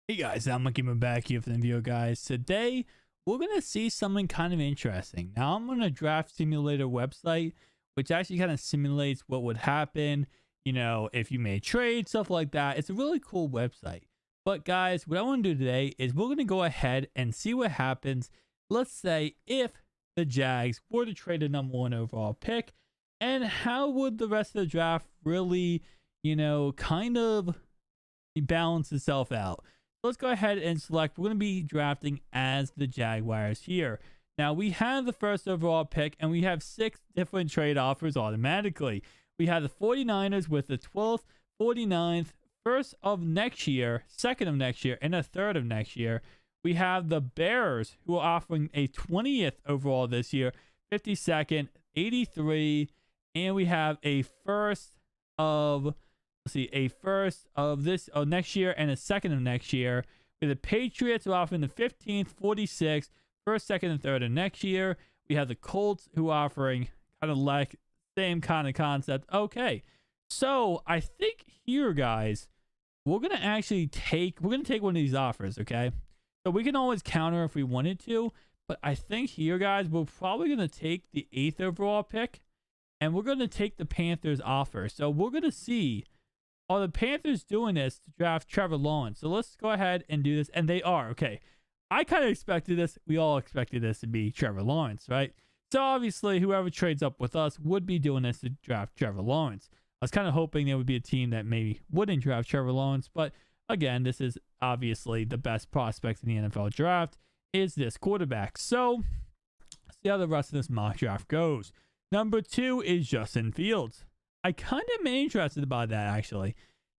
Hey guys, I'm Gamer back here for the video, guys. Today we're gonna see something kind of interesting. Now I'm on a draft simulator website, which actually kind of simulates what would happen, if you made trade, stuff like that. It's a really cool website. But guys, what I want to do today is we're gonna go ahead and see what happens. Let's say if the Jags were to trade a #1 overall pick, and how would the rest of the draft really, kind of balance itself out. Let's go ahead and select. We're going to be drafting as the Jaguars here. Now we have the first overall pick and we have 6 different trade offers automatically. We have the 49ers with the 12th, 49th, first of next year, second of next year, and a third of next year. We have the Bears who are offering a 20th overall this year, 52nd, 83, and we have a first of a first of this next year and a second of next year. With the Patriots who are offering the 15th, 46th, first, second, and third of next year. We have the Colts who are offering kind of like same kind of concept. Okay, so I think here, guys, we're gonna take one of these offers. Okay, so we can always counter if we wanted to, but I think here, guys, we're probably gonna take the 8th overall pick, and we're gonna take the Panthers offer. So we're gonna see. Are the Panthers doing this to draft Trevor Lawrence? So let's go ahead and do this. And they are. Okay. I kind of expected this. We all expected this to be Trevor Lawrence, right? So obviously, whoever trades up with us would be doing this to draft Trevor Lawrence. I was kind of hoping there would be a team that maybe wouldn't draft Trevor Lawrence. But again, this is obviously the best prospects in the NFL draft is this quarterback. So let's see how the rest of this mock draft goes. Number 2 is Justin Fields. I kind of am interested about that, actually,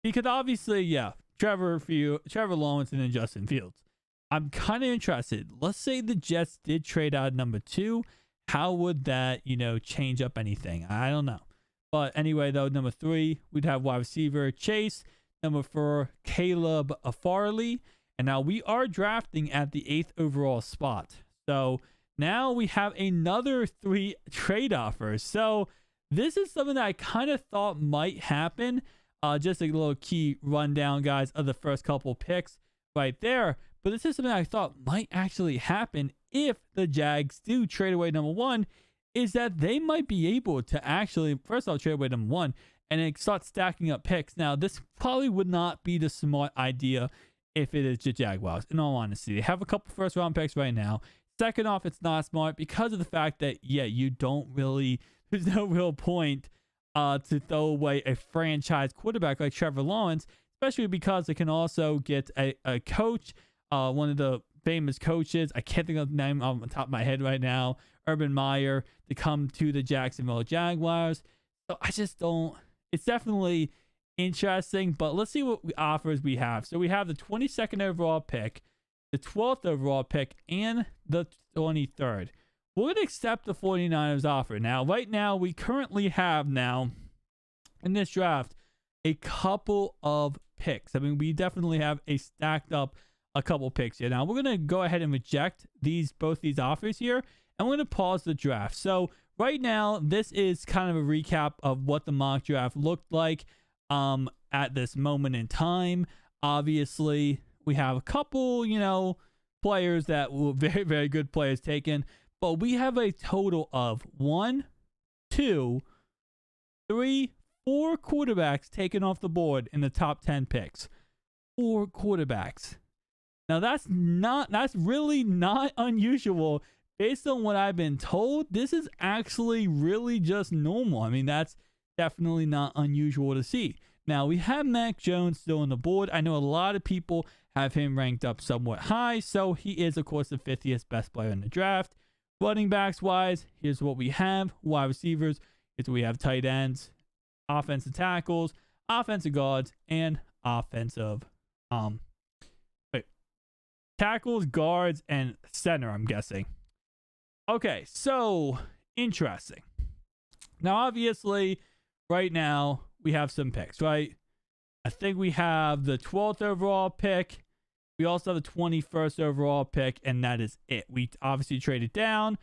because obviously, yeah, Trevor Lawrence and then Justin Fields. I'm kind of interested. Let's say the Jets did trade out number 2. How would that, change up anything? I don't know. But anyway, though, number 3, we'd have wide receiver Chase. Number 4, Caleb Farley. And now we are drafting at the 8th overall spot. So now we have another 3 trade offers. So this is something that I kind of thought might happen. Just a little key rundown, guys, of the first couple picks right there. But this is something I thought might actually happen if the Jags do trade away number 1, is that they might be able to actually, first of all, trade away number 1 and then start stacking up picks. Now, this probably would not be the smart idea if it is the Jaguars, in all honesty. They have a couple first round picks right now. Second off, it's not smart because of the fact that, yeah, there's no real point to throw away a franchise quarterback like Trevor Lawrence, especially because they can also get a coach, one of the famous coaches. I can't think of the name on the top of my head right now, Urban Meyer, to come to the Jacksonville Jaguars. So I just don't. It's definitely interesting, but let's see what offers we have. So we have the 22nd overall pick, the 12th overall pick, and the 23rd. We're going to accept the 49ers offer. Now, right now, we currently have in this draft, a couple of picks. I mean, we definitely have a couple picks here. Now, we're going to go ahead and reject both these offers here, and we're going to pause the draft. So right now, this is kind of a recap of what the mock draft looked like at this moment in time. Obviously, we have a couple, players that were very, very good players taken. But we have a total of 1, 2, 3, 4 quarterbacks taken off the board in the top 10 picks. 4 quarterbacks. Now that's really not unusual based on what I've been told. This is actually really just normal. I mean, that's definitely not unusual to see. Now we have Mac Jones still on the board. I know a lot of people have him ranked up somewhat high, so he is, of course, the 50th best player in the draft. Running backs wise, here's what we have. Wide receivers, here's what we have. Tight ends, offensive tackles, offensive guards, and offensive tackles, guards, and center, I'm guessing. Okay, so interesting. Now, obviously, right now, we have some picks, right? I think we have the 12th overall pick. We also have the 21st overall pick, and that is it. We obviously traded down.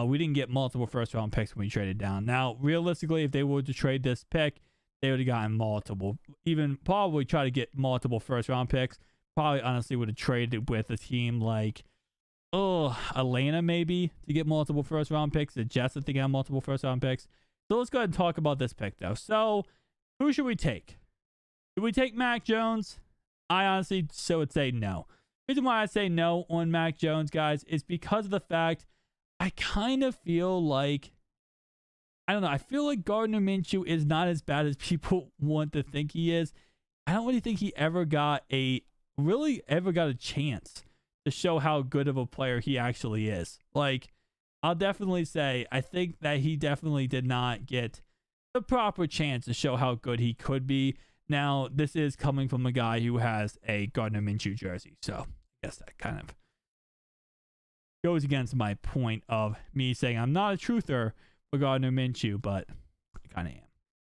We didn't get multiple first-round picks when we traded down. Now, realistically, if they were to trade this pick, they would have gotten multiple. Even probably try to get multiple first-round picks. probably honestly would have traded with a team like, oh, Atlanta maybe to get multiple first round picks. The Jets, I think, have multiple first round picks. So let's go ahead and talk about this pick, though. So who should we take? Should we take Mac Jones? I honestly would say no. The reason why I say no on Mac Jones, guys, is because of the fact I kind of feel like, I don't know, I feel like Gardner Minshew is not as bad as people want to think he is. I don't really think he ever got a chance to show how good of a player he actually is. Like, I'll definitely say, I think that he definitely did not get the proper chance to show how good he could be. Now, this is coming from a guy who has a Gardner Minshew jersey, so I guess that kind of goes against my point of me saying I'm not a truther for Gardner Minshew, but I kind of am.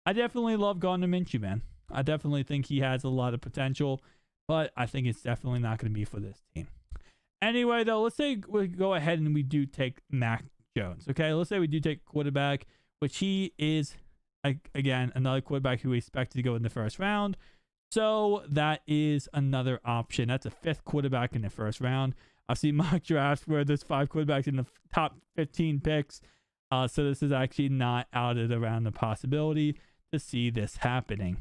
I definitely love Gardner Minshew, man. I definitely think he has a lot of potential, but I think it's definitely not going to be for this team. Anyway, though, let's say we go ahead and we do take Mac Jones, okay? Let's say we do take quarterback, which he is, again, another quarterback who we expect to go in the first round. So that is another option. That's a 5th quarterback in the first round. I've seen mock drafts where there's 5 quarterbacks in the top 15 picks. So this is actually not out of the realm of possibility to see this happening.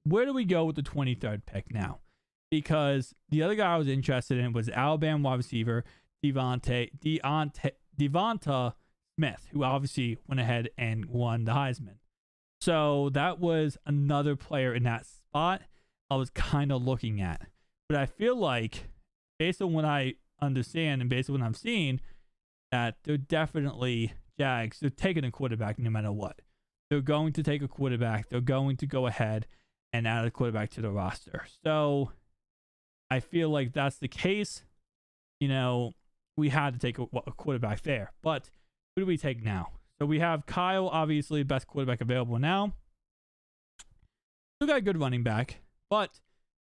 Where do we go with the 23rd pick now? Because the other guy I was interested in was Alabama wide receiver Devonta Smith, who obviously went ahead and won the Heisman. So that was another player in that spot I was kind of looking at. But I feel like, based on what I understand and based on what I'm seeing, that they're definitely Jags. They're taking a quarterback no matter what. They're going to take a quarterback. They're going to go ahead and add a quarterback to the roster. So I feel like that's the case. You know, we had to take a quarterback there. But who do we take now? So we have Kyle, obviously, best quarterback available now. Still got a good running back. But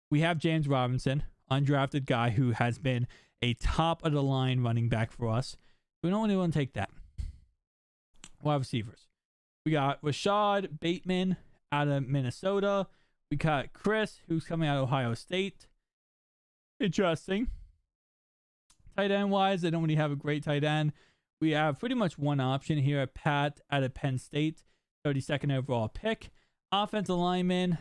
we have James Robinson, undrafted guy who has been a top-of-the-line running back for us. We don't really want to take that. Wide receivers. We got Rashad Bateman out of Minnesota. We got Chris, who's coming out of Ohio State. Interesting. Tight end wise, they don't really have a great tight end. We have pretty much one option here at Pat out of Penn State, 32nd overall pick. Offensive lineman.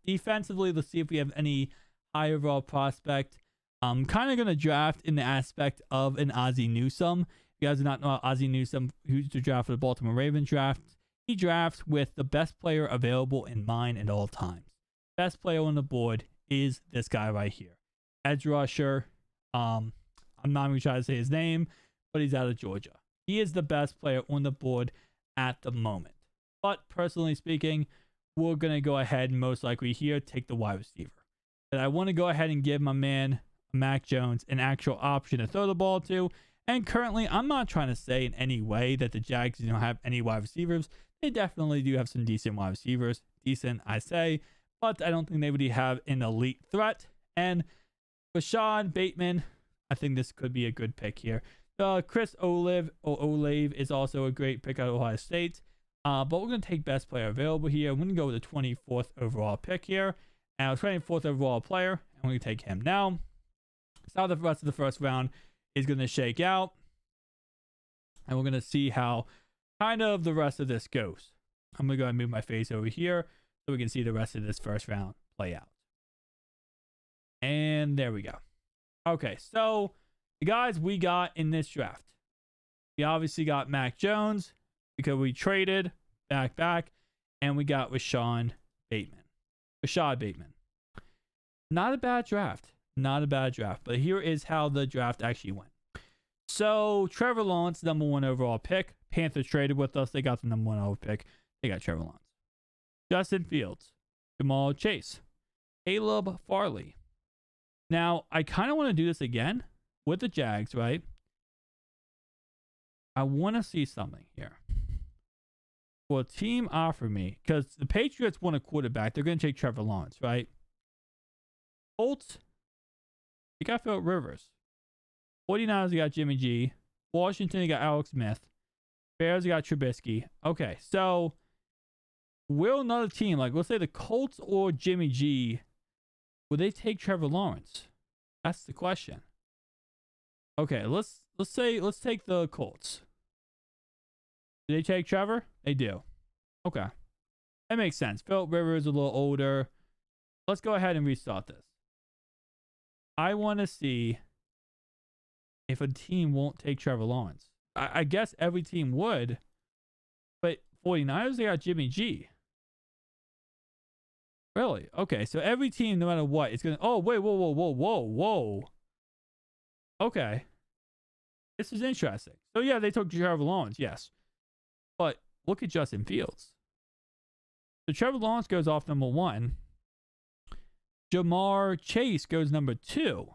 Defensively, let's see if we have any high overall prospect. I'm kind of going to draft in the aspect of an Ozzie Newsome. If you guys do not know Ozzie Newsome, who's the draft for the Baltimore Ravens draft, he drafts with the best player available in mind at all times. Best player on the board is this guy right here. Edge rusher. I'm not even trying to say his name, but he's out of Georgia. He is the best player on the board at the moment. But personally speaking, we're going to go ahead and most likely here take the wide receiver. But I want to go ahead and give my man Mac Jones an actual option to throw the ball to. And currently, I'm not trying to say in any way that the Jags don't have any wide receivers. They definitely do have some decent wide receivers. Decent, I say. But I don't think they really have an elite threat. And Rashad Bateman, I think this could be a good pick here. Chris Olave is also a great pick out of Ohio State. But we're going to take best player available here. I'm going to go with the 24th overall pick here. And our 24th overall player. And we're going to take him now. So how the rest of the first round is going to shake out. And we're going to see how kind of the rest of this goes. I'm going to go ahead and move my face over here so we can see the rest of this first round play out. And there we go. Okay, so the guys we got in this draft. We obviously got Mac Jones because we traded back, and we got Rashad Bateman. Not a bad draft. Not a bad draft. But here is how the draft actually went. So Trevor Lawrence, number 1 overall pick. Panthers traded with us. They got the number 1 overall pick. They got Trevor Lawrence. Justin Fields. Jamal Chase. Caleb Farley. Now, I kind of want to do this again with the Jags, right? I want to see something here. Will a team offer me, because the Patriots want a quarterback, they're going to take Trevor Lawrence, right? Colts, they got Philip Rivers. 49ers, they got Jimmy G. Washington, they got Alex Smith. Bears, they got Trubisky. Okay, so will another team, like let's say the Colts or Jimmy G, Will they take Trevor Lawrence? That's the question. Okay, let's take the Colts. Do they take Trevor? They do. Okay. That makes sense. Philip Rivers is a little older. Let's go ahead and restart this. I want to see if a team won't take Trevor Lawrence. I guess every team would, but 49ers, they got Jimmy G. Really? Okay, so every team, no matter what, it's going to... Oh, wait, whoa. Okay. This is interesting. So, yeah, they took Trevor Lawrence, yes. But look at Justin Fields. So, Trevor Lawrence goes off number 1. Jamar Chase goes number 2.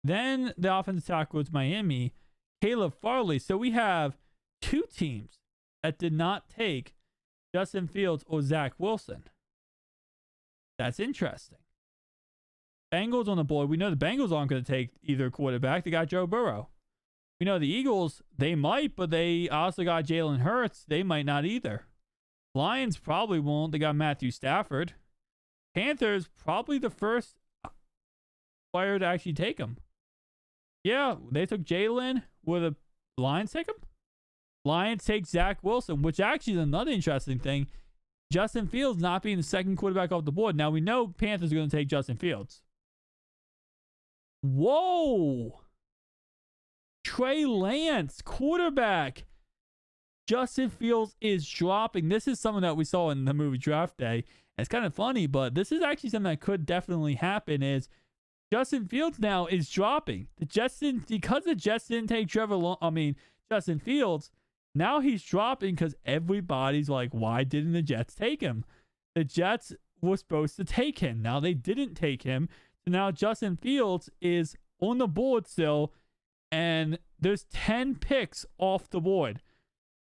Then the offensive tackle is Miami, Caleb Farley. So, we have 2 teams that did not take Justin Fields or Zach Wilson. That's interesting. Bengals on the board. We know the Bengals aren't going to take either quarterback. They got Joe Burrow. We know the Eagles, they might, but they also got Jalen Hurts. They might not either. Lions probably won't. They got Matthew Stafford. Panthers, probably the first player to actually take him. Yeah, they took Jalen. Will the Lions take him? Lions take Zach Wilson, which actually is another interesting thing. Justin Fields not being the second quarterback off the board. Now, we know Panthers are going to take Justin Fields. Whoa! Trey Lance, quarterback. Justin Fields is dropping. This is something that we saw in the movie Draft Day. It's kind of funny, but this is actually something that could definitely happen is Justin Fields now is dropping. Because the Jets didn't take Justin Fields, now he's dropping because everybody's like, why didn't the Jets take him? The Jets were supposed to take him. Now they didn't take him. So now Justin Fields is on the board still, and there's 10 picks off the board,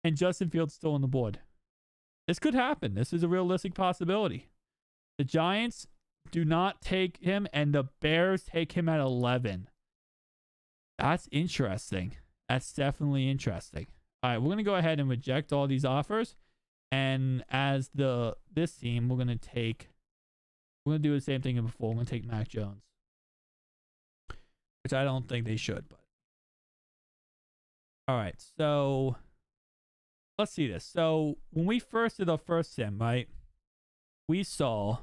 and Justin Fields still on the board. This could happen. This is a realistic possibility. The Giants do not take him, and the Bears take him at 11. That's interesting. That's definitely interesting. All right, we're going to go ahead and reject all these offers. And as this team, we're going to do the same thing as before. We're going to take Mac Jones, which I don't think they should. But all right, so let's see this. So when we first did our first sim, right, we saw,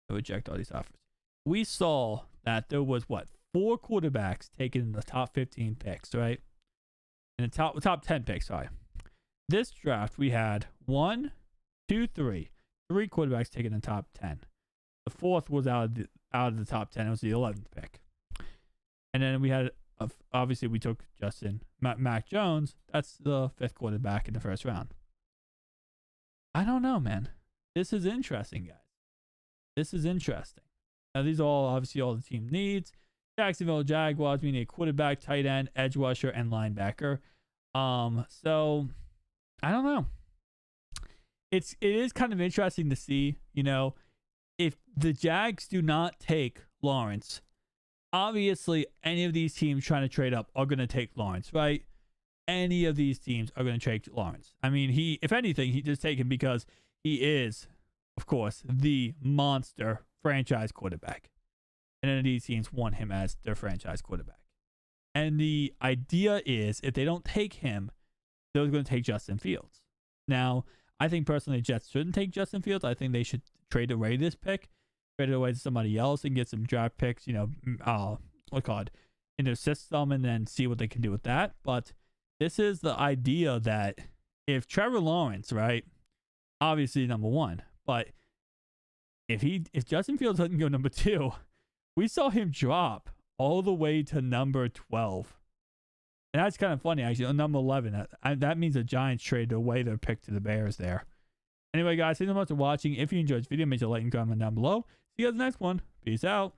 I reject all these offers. We saw that there was 4 quarterbacks taken in the top 15 picks, right? In the top 10 picks, sorry. This draft, we had 1, 2, 3 quarterbacks taken in the top 10. The 4th was out of the top 10. It was the 11th pick. And then we had, obviously, we took Mac Jones. That's the 5th quarterback in the first round. I don't know, man. This is interesting, guys. This is interesting. Now, these are obviously all the team needs. Jacksonville Jaguars, we need a quarterback, tight end, edge rusher, and linebacker. So I don't know. It is kind of interesting to see, if the Jags do not take Lawrence, obviously any of these teams trying to trade up are going to take Lawrence, right? Any of these teams are going to take Lawrence. I mean, if anything, he just take him because he is, of course, the monster franchise quarterback. And then these teams want him as their franchise quarterback. And the idea is, if they don't take him, they're going to take Justin Fields. Now, I think personally, the Jets shouldn't take Justin Fields. I think they should trade away this pick, trade it away to somebody else, and get some draft picks, in their system, and then see what they can do with that. But this is the idea that if Trevor Lawrence, right, obviously number 1, but if Justin Fields doesn't go number 2, we saw him drop all the way to number 12. And that's kind of funny, actually. On number 11, that means the Giants traded away their pick to the Bears there. Anyway, guys, thanks so much for watching. If you enjoyed this video, make sure to like and comment down below. See you guys in the next one. Peace out.